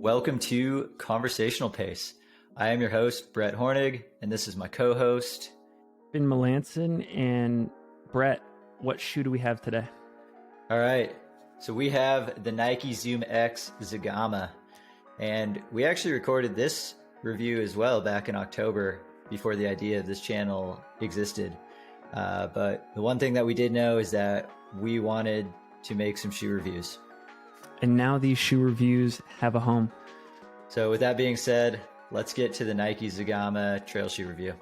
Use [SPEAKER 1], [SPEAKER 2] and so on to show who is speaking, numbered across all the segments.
[SPEAKER 1] Welcome to Conversational Pace. I am your host, Brett Hornig, and this is my co-host,
[SPEAKER 2] Ben Melanson. And Brett, what shoe do we have today?
[SPEAKER 1] All right, so we have the Nike ZoomX Zegama, and we actually recorded this review as well back in October before the idea of this channel existed. But the one thing that we did know is that we wanted to make some shoe reviews.
[SPEAKER 2] And now these shoe reviews have a home.
[SPEAKER 1] So with that being said, let's get to the Nike Zegama trail shoe review.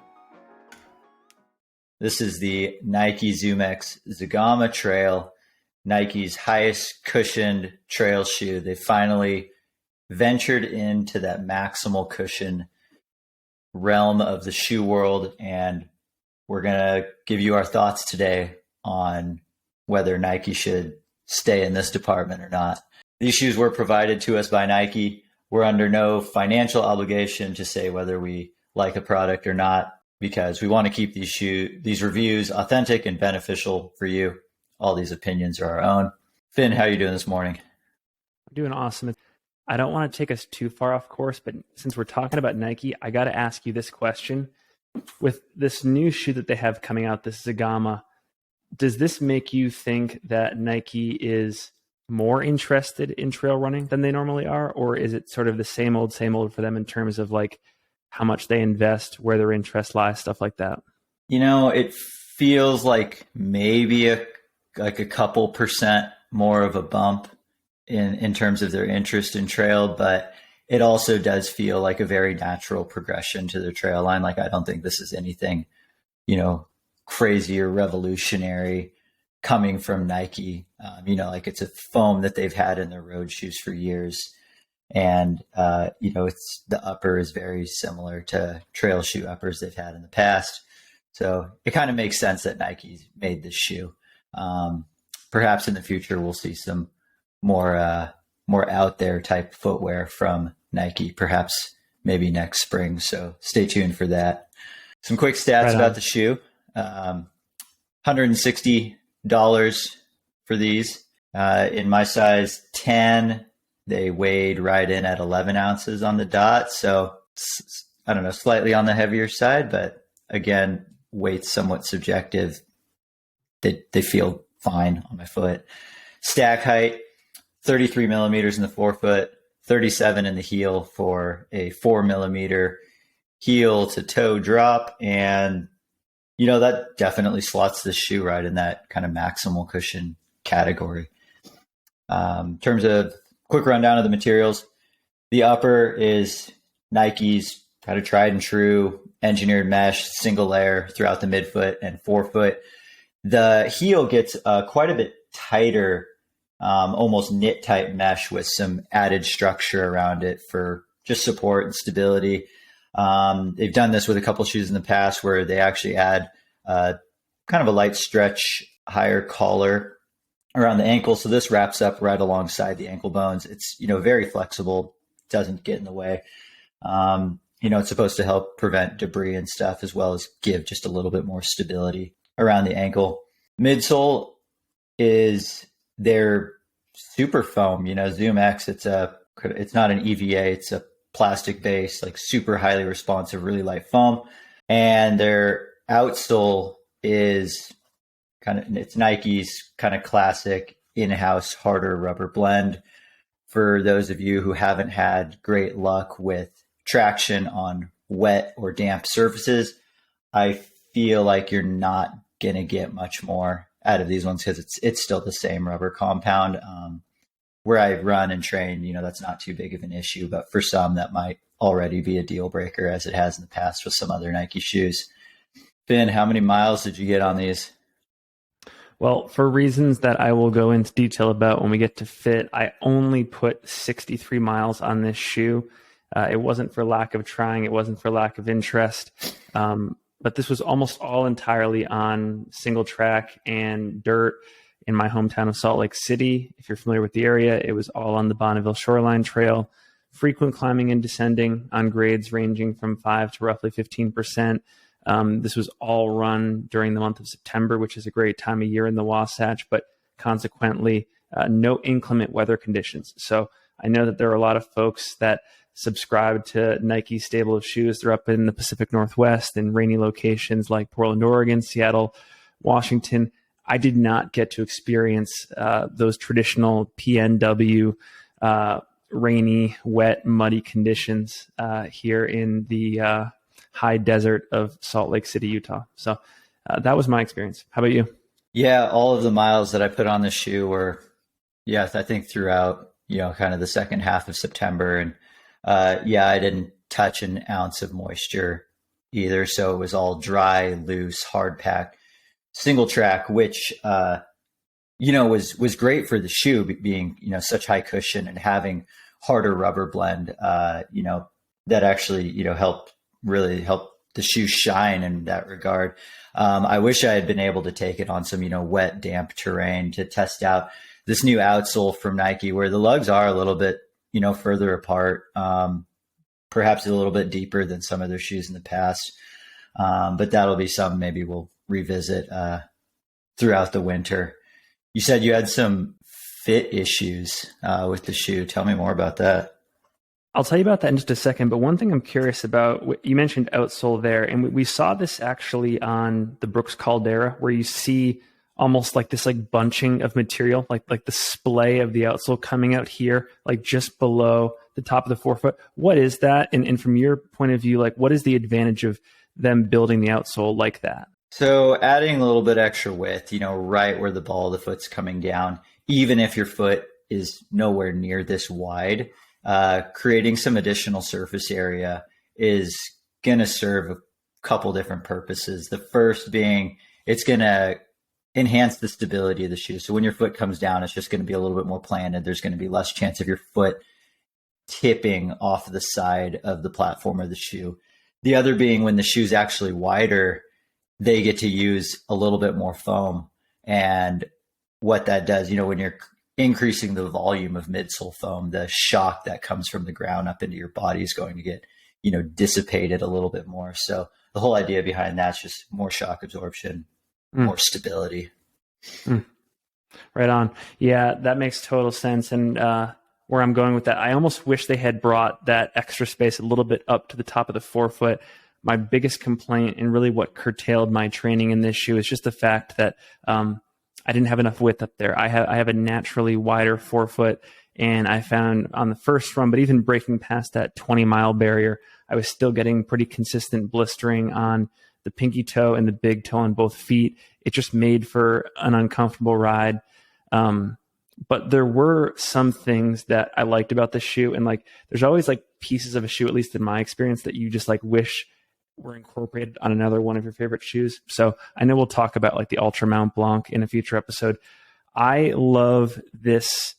[SPEAKER 1] This is the Nike ZoomX Zegama Trail, Nike's highest cushioned trail shoe. They finally ventured into that maximal cushion realm of the shoe world, and we're going to give you our thoughts today on whether Nike should stay in this department or not. These shoes were provided to us by Nike. We're under no financial obligation to say whether we like a product or not, because we want to keep these reviews authentic and beneficial for you. All these opinions are our own. Finn, how are you doing this morning?
[SPEAKER 2] I'm doing awesome. I don't want to take us too far off course, but since we're talking about Nike, I got to ask you this question. With this new shoe that they have coming out, this Zegama, does this make you think that Nike is more interested in trail running than they normally are? Or is it sort of the same old for them in terms of like how much they invest, where their interest lies, stuff like that?
[SPEAKER 1] You know, it feels like maybe a couple percent more of a bump in terms of their interest in trail, but it also does feel like a very natural progression to their trail line. Like, I don't think this is anything, crazy or revolutionary coming from Nike. Like it's a foam that they've had in their road shoes for years. And, it's the upper is very similar to trail shoe uppers they've had in the past. So it kind of makes sense that Nike's made this shoe. Perhaps in the future, we'll see some more out there type footwear from Nike, perhaps maybe next spring. So stay tuned for that. Some quick stats about the shoe. $160 for these. In my size 10, they weighed right in at 11 ounces on the dot. So I don't know, slightly on the heavier side, but again, weight's somewhat subjective. They feel fine on my foot. Stack height, 33 millimeters in the forefoot, 37 in the heel for a 4 millimeter heel to toe drop. And, that definitely slots this shoe right in that kind of maximal cushion category. In terms of quick rundown of the materials, the upper is Nike's kind of tried and true engineered mesh, single layer throughout the midfoot and forefoot. The heel gets quite a bit tighter, almost knit type mesh with some added structure around it for just support and stability. They've done this with a couple shoes in the past where they actually add kind of a light stretch, higher collar around the ankle. So this wraps up right alongside the ankle bones. It's, very flexible, doesn't get in the way. It's supposed to help prevent debris and stuff, as well as give just a little bit more stability around the ankle. Midsole is their super foam, ZoomX. It's not an EVA. It's a plastic base, like super highly responsive, really light foam. And their outsole is it's Nike's kind of classic in-house harder rubber blend. For those of you who haven't had great luck with traction on wet or damp surfaces, I feel like you're not going to get much more out of these ones because it's still the same rubber compound. Where I run and train, that's not too big of an issue, but for some that might already be a deal breaker, as it has in the past with some other Nike shoes. Finn, how many miles did you get on these?
[SPEAKER 2] Well, for reasons that I will go into detail about when we get to fit, I only put 63 miles on this shoe. It wasn't for lack of trying. It wasn't for lack of interest. But this was almost all entirely on single track and dirt in my hometown of Salt Lake City. If you're familiar with the area, it was all on the Bonneville Shoreline Trail. Frequent climbing and descending on grades ranging from 5 to roughly 15%. This was all run during the month of September, which is a great time of year in the Wasatch, but consequently, no inclement weather conditions. So I know that there are a lot of folks that subscribe to Nike's stable of shoes. They're up in the Pacific Northwest in rainy locations like Portland, Oregon, Seattle, Washington. I did not get to experience those traditional PNW rainy, wet, muddy conditions here in the high desert of Salt Lake City, Utah. So that was my experience. How about you?
[SPEAKER 1] Yeah, all of the miles that I put on the shoe were, yeah, I think throughout, kind of the second half of September. And I didn't touch an ounce of moisture either. So it was all dry, loose, hard pack, single track, which, was great for the shoe being, such high cushion and having harder rubber blend, that actually, really helped the shoe shine in that regard. I wish I had been able to take it on some, wet, damp terrain to test out this new outsole from Nike where the lugs are a little bit, further apart, perhaps a little bit deeper than some of their shoes in the past. But that'll be something maybe we'll revisit throughout the winter. You said you had some fit issues with the shoe. Tell me more about that.
[SPEAKER 2] I'll tell you about that in just a second, but one thing I'm curious about, you mentioned outsole there, and we saw this actually on the Brooks Caldera, where you see almost like this like bunching of material, like the splay of the outsole coming out here, like just below the top of the forefoot. What is that? And from your point of view, like what is the advantage of them building the outsole like that?
[SPEAKER 1] So adding a little bit extra width, right where the ball of the foot's coming down, even if your foot is nowhere near this wide, creating some additional surface area is going to serve a couple different purposes. The first being it's going to enhance the stability of the shoe. So when your foot comes down, it's just going to be a little bit more planted. There's going to be less chance of your foot tipping off the side of the platform of the shoe. The other being when the shoe's actually wider, they get to use a little bit more foam. And what that does, when you're increasing the volume of midsole foam, the shock that comes from the ground up into your body is going to get, dissipated a little bit more. So the whole idea behind that is just more shock absorption, more stability.
[SPEAKER 2] Right on. Yeah, that makes total sense. And where I'm going with that, I almost wish they had brought that extra space a little bit up to the top of the forefoot. My biggest complaint and really what curtailed my training in this shoe is just the fact that I didn't have enough width up there. I have a naturally wider forefoot, and I found on the first run, but even breaking past that 20-mile barrier, I was still getting pretty consistent blistering on the pinky toe and the big toe on both feet. It just made for an uncomfortable ride. But there were some things that I liked about the shoe, and like there's always like pieces of a shoe, at least in my experience, that you just like wish were incorporated on another one of your favorite shoes. So I know we'll talk about like the Ultra Mount Blanc in a future episode. I love this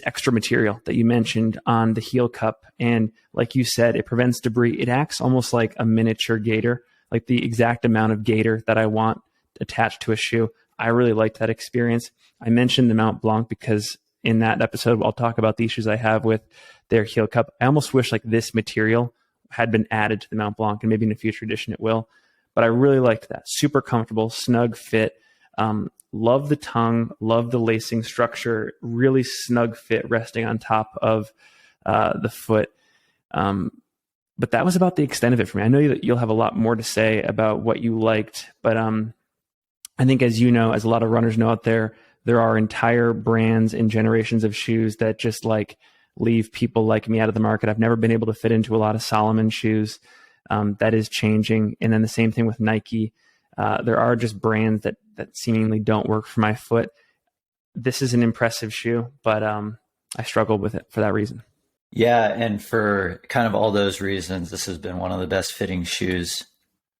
[SPEAKER 2] extra material that you mentioned on the heel cup. And like you said, it prevents debris. It acts almost like a miniature gaiter, like the exact amount of gaiter that I want attached to a shoe. I really liked that experience. I mentioned the Mount Blanc because in that episode, I'll talk about the issues I have with their heel cup. I almost wish like this material had been added to the Mount Blanc, and maybe in a future edition it will. But I really liked that. Super comfortable, snug fit. Love the tongue, love the lacing structure, really snug fit resting on top of the foot. But that was about the extent of it for me. I know that you'll have a lot more to say about what you liked, but I think as you know, as a lot of runners know out there, there are entire brands and generations of shoes that just like leave people like me out of the market. I've never been able to fit into a lot of Salomon shoes. That is changing. And then the same thing with Nike. There are just brands that seemingly don't work for my foot. This is an impressive shoe, but I struggled with it for that reason.
[SPEAKER 1] Yeah, and for kind of all those reasons, this has been one of the best fitting shoes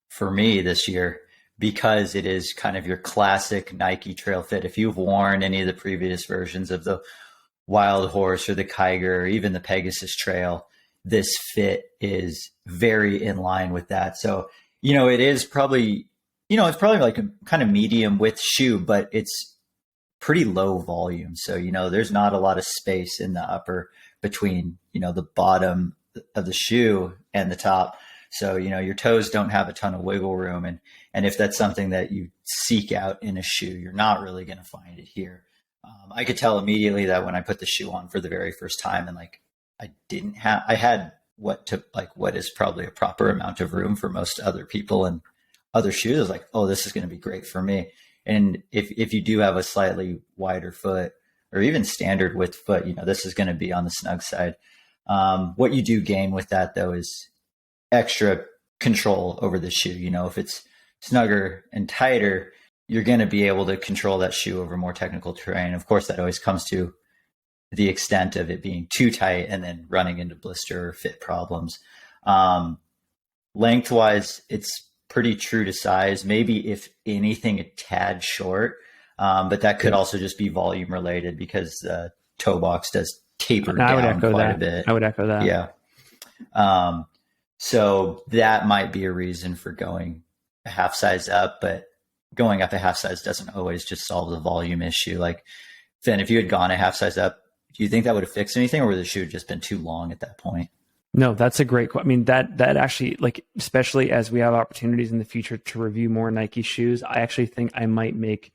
[SPEAKER 1] for me this year because it is kind of your classic Nike trail fit. If you've worn any of the previous versions of the Wild Horse or the Kiger or even the Pegasus Trail, this fit is very in line with that. So, it is probably, it's probably like a kind of medium width shoe, but it's pretty low volume. So, there's not a lot of space in the upper between, the bottom of the shoe and the top. So, your toes don't have a ton of wiggle room. And if that's something that you seek out in a shoe, you're not really going to find it here. I could tell immediately that when I put the shoe on for the very first time, and like I had what is probably a proper amount of room for most other people and other shoes. I was like, oh, this is going to be great for me. And if you do have a slightly wider foot or even standard width foot, this is going to be on the snug side. What you do gain with that though is extra control over the shoe. If it's snugger and tighter, you're going to be able to control that shoe over more technical terrain. Of course, that always comes to the extent of it being too tight and then running into blister or fit problems. Lengthwise, it's pretty true to size, maybe if anything, a tad short. But that could also just be volume related because the toe box does taper down quite a bit.
[SPEAKER 2] I would echo that.
[SPEAKER 1] Yeah. So that might be a reason for going a half size up, but going up a half size doesn't always just solve the volume issue. Like, Finn, if you had gone a half size up, do you think that would have fixed anything, or would the shoe just been too long at that point?
[SPEAKER 2] No, that's a great question. I mean, that actually, like, especially as we have opportunities in the future to review more Nike shoes, I actually think I might make,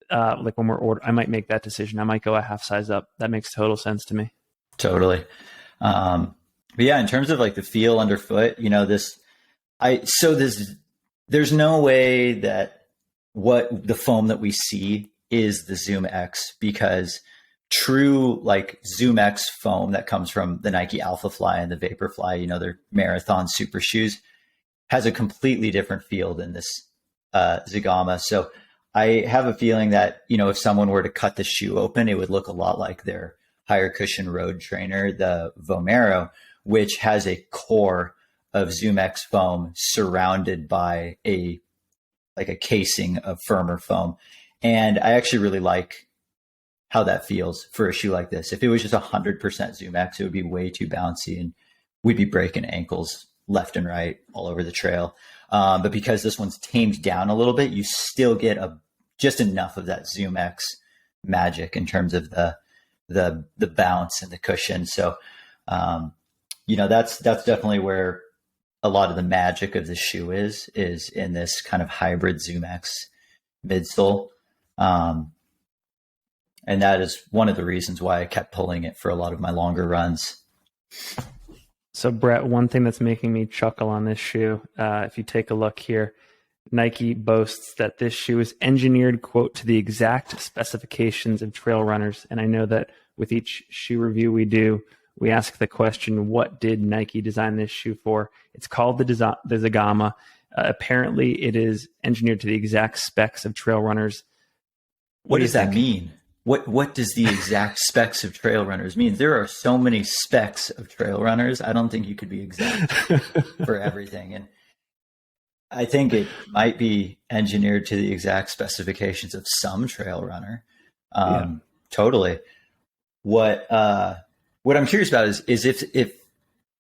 [SPEAKER 2] like when I might make that decision. I might go a half size up. That makes total sense to me.
[SPEAKER 1] Totally. But yeah, in terms of like the feel underfoot, there's no way that what the foam that we see is the ZoomX, because true like ZoomX foam that comes from the Nike Alpha Fly and the Vaporfly, their marathon super shoes, has a completely different feel than this Zegama. So I have a feeling that, if someone were to cut the shoe open, it would look a lot like their higher cushion road trainer, the Vomero, which has a core of ZoomX foam surrounded by a casing of firmer foam. And I actually really like how that feels for a shoe like this. If it was just 100% ZoomX, it would be way too bouncy and we'd be breaking ankles left and right all over the trail. But because this one's tamed down a little bit, you still get just enough of that ZoomX magic in terms of the bounce and the cushion. So, that's definitely where a lot of the magic of the shoe is in this kind of hybrid ZoomX midsole. And that is one of the reasons why I kept pulling it for a lot of my longer runs.
[SPEAKER 2] So Brett, one thing that's making me chuckle on this shoe, if you take a look here, Nike boasts that this shoe is engineered, quote, to the exact specifications of trail runners. And I know that with each shoe review we do, we ask the question, what did Nike design this shoe for? It's called the Zegama. Apparently, it is engineered to the exact specs of trail runners.
[SPEAKER 1] What does that mean? What does the exact specs of trail runners mean? There are so many specs of trail runners. I don't think you could be exact for everything. And I think it might be engineered to the exact specifications of some trail runner. Totally. What I'm curious about is if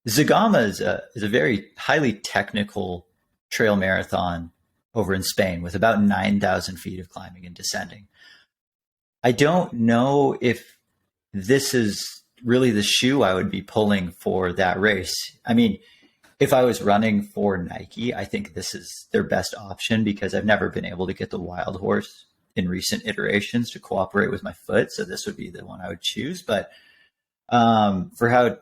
[SPEAKER 1] Zegama is a very highly technical trail marathon over in Spain with about 9,000 feet of climbing and descending. I don't know if this is really the shoe I would be pulling for that race. I mean, if I was running for Nike, I think this is their best option because I've never been able to get the Wild Horse in recent iterations to cooperate with my foot. So this would be the one I would choose. But for how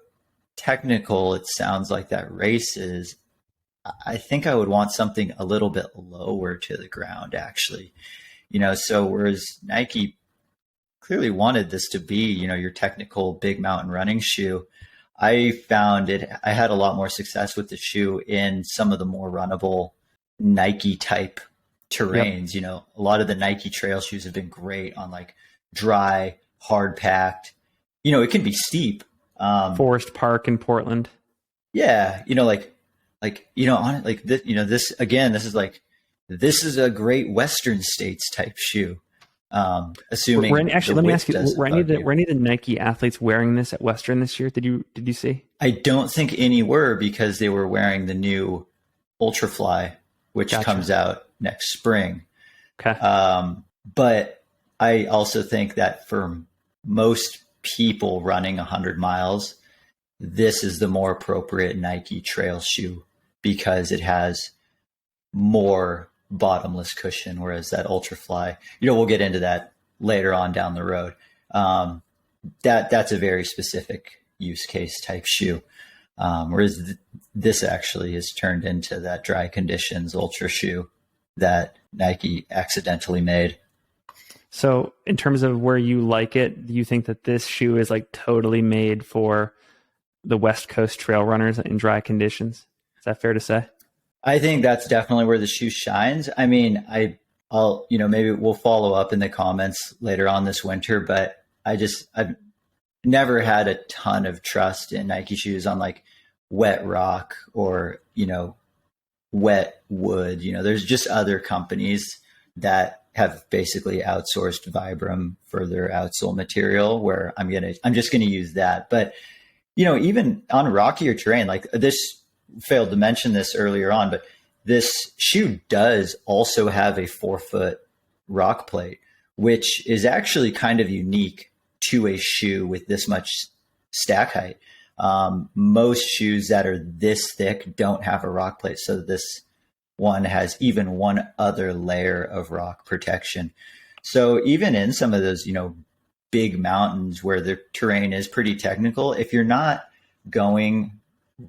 [SPEAKER 1] technical it sounds like that race is, I think I would want something a little bit lower to the ground, actually. So whereas Nike clearly wanted this to be, your technical big mountain running shoe, I found I had a lot more success with the shoe in some of the more runnable Nike type terrains. Yep. A lot of the Nike trail shoes have been great on like dry, hard packed, it can be steep.
[SPEAKER 2] Forest Park in Portland.
[SPEAKER 1] Yeah. This is a great Western States type shoe. Assuming
[SPEAKER 2] let me ask you, were any of the Nike athletes wearing this at Western this year? Did you see?
[SPEAKER 1] I don't think any were because they were wearing the new Ultra Fly, which comes out next spring.
[SPEAKER 2] Okay.
[SPEAKER 1] But I also think that for most people running 100 miles, this is the more appropriate Nike trail shoe because it has more bottomless cushion, whereas that Ultra Fly, we'll get into that later on down the road. That's a very specific use case type shoe. Whereas this actually has turned into that dry conditions ultra shoe that Nike accidentally made.
[SPEAKER 2] So in terms of where you like it, do you think that this shoe is like totally made for the West Coast trail runners in dry conditions? Is that fair to say?
[SPEAKER 1] I think that's definitely where the shoe shines. I mean, I'll, maybe we'll follow up in the comments later on this winter, but I've never had a ton of trust in Nike shoes on like wet rock or, wet wood. There's just other companies that have basically outsourced Vibram for their outsole material where I'm just going to use that. But, even on rockier terrain, like this, failed to mention this earlier on, but this shoe does also have a 4-foot rock plate, which is actually kind of unique to a shoe with this much stack height. Most shoes that are this thick don't have a rock plate. So this one has even one other layer of rock protection. So even in some of those, big mountains where the terrain is pretty technical, if you're not going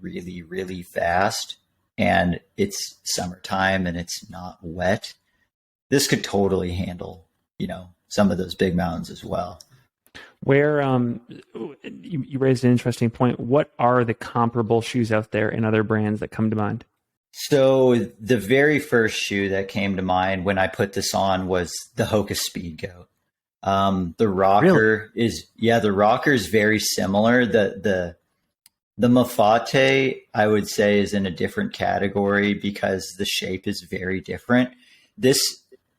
[SPEAKER 1] really, really fast and it's summertime and it's not wet, this could totally handle, some of those big mountains as well.
[SPEAKER 2] Where you raised an interesting point. What are the comparable shoes out there in other brands that come to mind?
[SPEAKER 1] So the very first shoe that came to mind when I put this on was the Hoka Speed Goat. The rocker the rocker is very similar. The Mafate, I would say, is in a different category because the shape is very different. This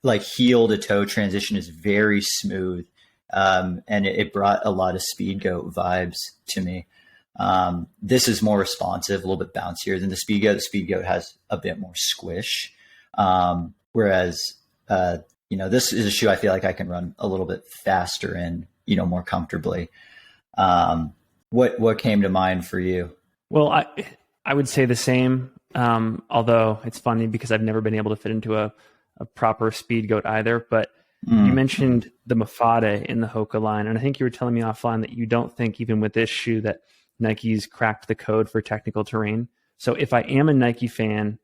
[SPEAKER 1] like heel to toe transition is very smooth. And it brought a lot of Speed Goat vibes to me. This is more responsive, a little bit bouncier than the Speed Goat. The Speed Goat has a bit more squish. Whereas, this is a shoe I feel like I can run a little bit faster in, more comfortably. What came to mind for you?
[SPEAKER 2] Well, I would say the same. Although it's funny because I've never been able to fit into a proper Speed Goat either. But you mentioned the Mafate in the Hoka line, and I think you were telling me offline that you don't think even with this shoe that Nike's cracked the code for technical terrain. So if I am a Nike fan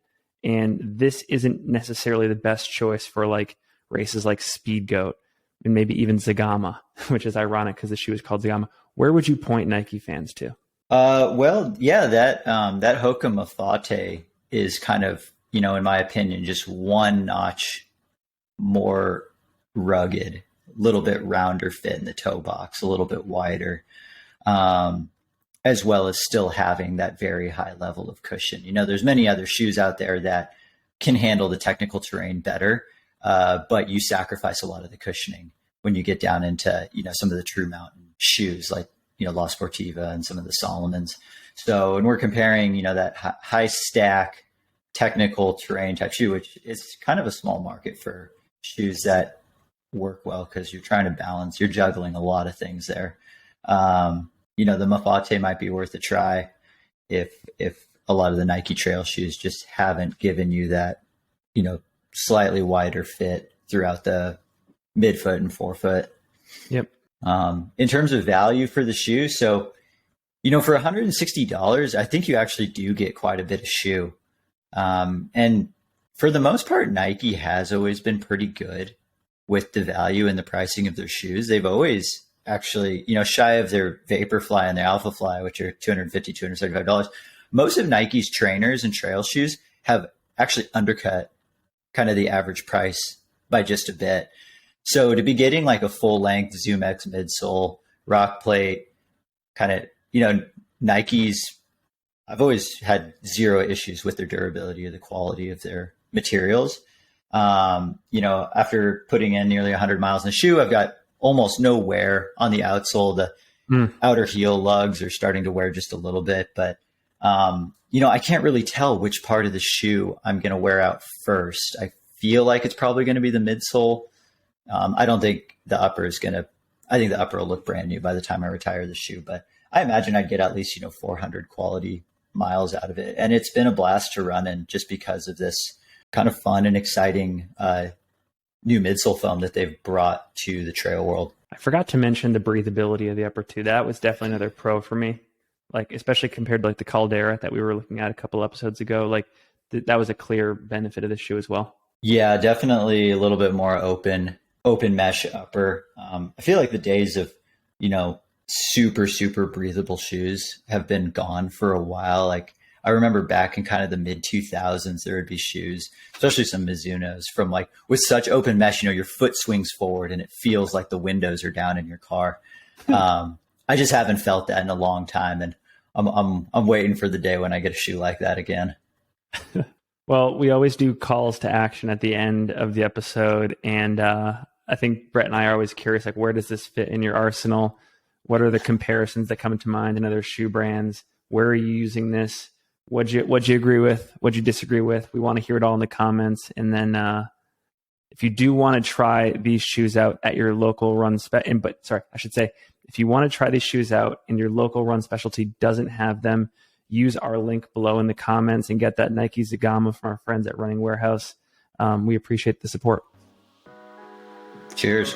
[SPEAKER 2] and this isn't necessarily the best choice for like races like Speed Goat and maybe even Zegama, which is ironic because the shoe is called Zegama, where would you point Nike fans to?
[SPEAKER 1] Well, yeah, that Hoka Mafate is kind of, in my opinion, just one notch more rugged, a little bit rounder fit in the toe box, a little bit wider, as well as still having that very high level of cushion. There's many other shoes out there that can handle the technical terrain better, but you sacrifice a lot of the cushioning when you get down into, some of the true mountain shoes like, La Sportiva and some of the Solomons. So, and we're comparing, that high stack technical terrain type shoe, which is kind of a small market for shoes that work well because you're trying to balance, you're juggling a lot of things there. The Mafate might be worth a try if a lot of the Nike trail shoes just haven't given you that, slightly wider fit throughout the midfoot and forefoot.
[SPEAKER 2] Yep.
[SPEAKER 1] In terms of value for the shoe, so, for $160, I think you actually do get quite a bit of shoe. And for the most part, Nike has always been pretty good with the value and the pricing of their shoes. They've always actually, shy of their Vaporfly and their Alpha Fly, which are $250, $275. Most of Nike's trainers and trail shoes have actually undercut kind of the average price by just a bit. So to be getting like a full length ZoomX midsole, rock plate, kind of, Nike's, I've always had zero issues with their durability or the quality of their materials. After putting in nearly 100 miles in the shoe, I've got almost no wear on the outsole. The outer heel lugs are starting to wear just a little bit, but, I can't really tell which part of the shoe I'm going to wear out first. I feel like it's probably going to be the midsole. I don't think the upper is I think the upper will look brand new by the time I retire the shoe, but I imagine I'd get at least, 400 quality miles out of it. And it's been a blast to run in just because of this kind of fun and exciting, new midsole foam that they've brought to the trail world.
[SPEAKER 2] I forgot to mention the breathability of the upper two. That was definitely another pro for me. Like, especially compared to like the Caldera that we were looking at a couple episodes ago, like that was a clear benefit of the shoe as well.
[SPEAKER 1] Yeah, definitely a little bit more open mesh upper. I feel like the days of, super breathable shoes have been gone for a while. Like I remember back in kind of the mid 2000s, there would be shoes, especially some Mizunos from like with such open mesh, your foot swings forward and it feels like the windows are down in your car. I just haven't felt that in a long time. And I'm waiting for the day when I get a shoe like that again.
[SPEAKER 2] Well, we always do calls to action at the end of the episode. And I think Brett and I are always curious, like, where does this fit in your arsenal? What are the comparisons that come to mind in other shoe brands? Where are you using this? What'd you agree with? What'd you disagree with? We want to hear it all in the comments. And then if you do want to try these shoes out at your local run, if you want to try these shoes out and your local run specialty doesn't have them, use our link below in the comments and get that Nike Zegama from our friends at Running Warehouse. We appreciate the support.
[SPEAKER 1] Cheers.